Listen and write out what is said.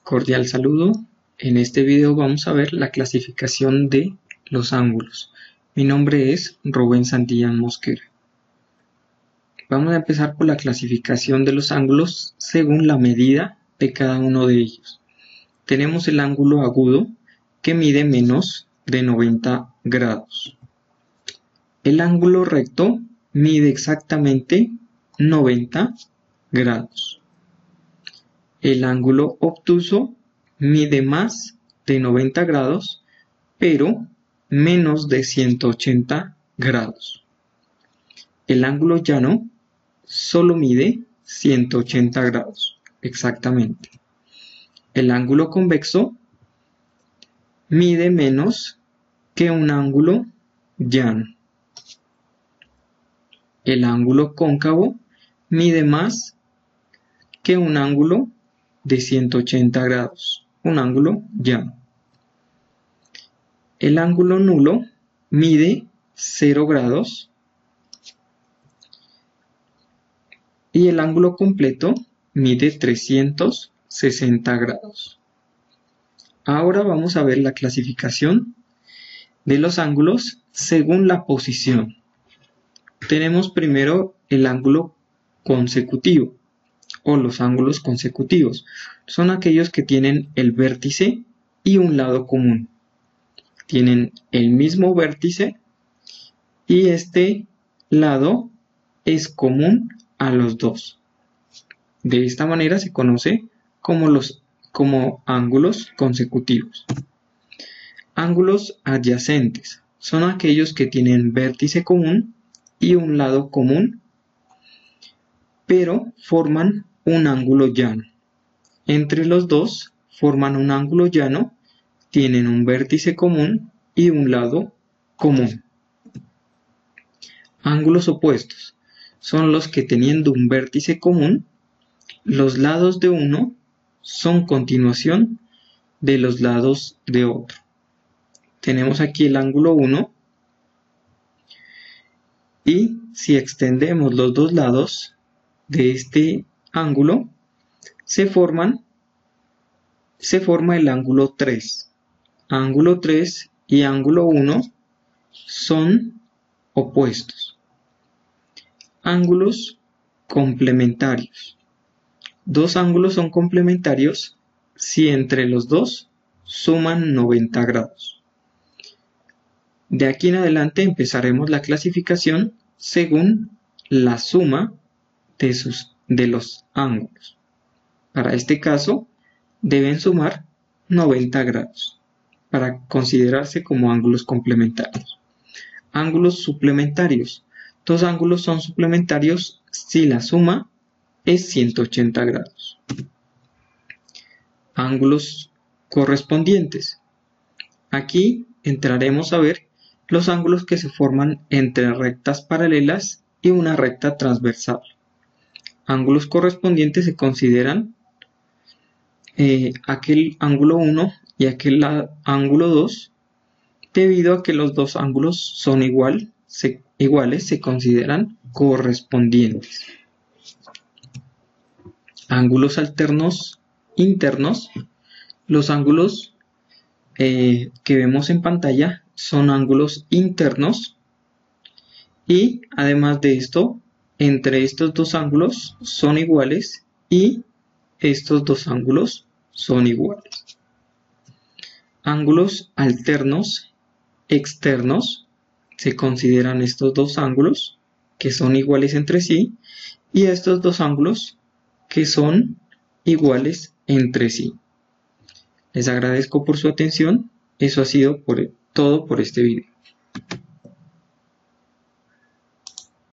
Cordial saludo. En este video vamos a ver la clasificación de los ángulos. Mi nombre es Rubén Santillán Mosquera. Vamos a empezar por la clasificación de los ángulos según la medida de cada uno de ellos. Tenemos el ángulo agudo que mide menos de 90 grados. El ángulo recto mide exactamente 90 grados. El ángulo obtuso mide más de 90 grados, pero menos de 180 grados. El ángulo llano solo mide 180 grados, exactamente. El ángulo convexo mide menos que un ángulo llano. El ángulo cóncavo mide más que un ángulo de 180 grados, un ángulo llano. El ángulo nulo mide 0 grados y el ángulo completo mide 360 grados. Ahora vamos a ver la clasificación de los ángulos según la posición. Tenemos primero el ángulo consecutivo o los ángulos consecutivos. Son aquellos que tienen el vértice y un lado común. Tienen el mismo vértice y este lado es común a los dos. De esta manera se conoce como ángulos consecutivos. Ángulos adyacentes son aquellos que tienen vértice común y un lado común, pero forman un ángulo llano. Entre los dos forman un ángulo llano, tienen un vértice común y un lado común. Ángulos opuestos son los que teniendo un vértice común, los lados de uno son continuación de los lados de otro. Tenemos aquí el ángulo 1 y si extendemos los dos lados de este ángulo, se forma el ángulo 3. Ángulo 3 y ángulo 1 son opuestos. Ángulos complementarios. Dos ángulos son complementarios si entre los dos suman 90 grados. De aquí en adelante empezaremos la clasificación según la suma de los ángulos. Para este caso, deben sumar 90 grados para considerarse como ángulos complementarios. Ángulos suplementarios. Dos ángulos son suplementarios si la suma es 180 grados. Ángulos correspondientes. Aquí entraremos a ver los ángulos que se forman entre rectas paralelas y una recta transversal. Ángulos correspondientes se consideran aquel ángulo 1 y aquel ángulo 2, debido a que los dos ángulos son iguales, se consideran correspondientes. Ángulos alternos internos. Los ángulos que vemos en pantalla son ángulos internos y además de esto, entre estos dos ángulos son iguales y estos dos ángulos son iguales. Ángulos alternos externos. Se consideran estos dos ángulos que son iguales entre sí y estos dos ángulos que son iguales entre sí. Les agradezco por su atención. Eso ha sido todo por este video.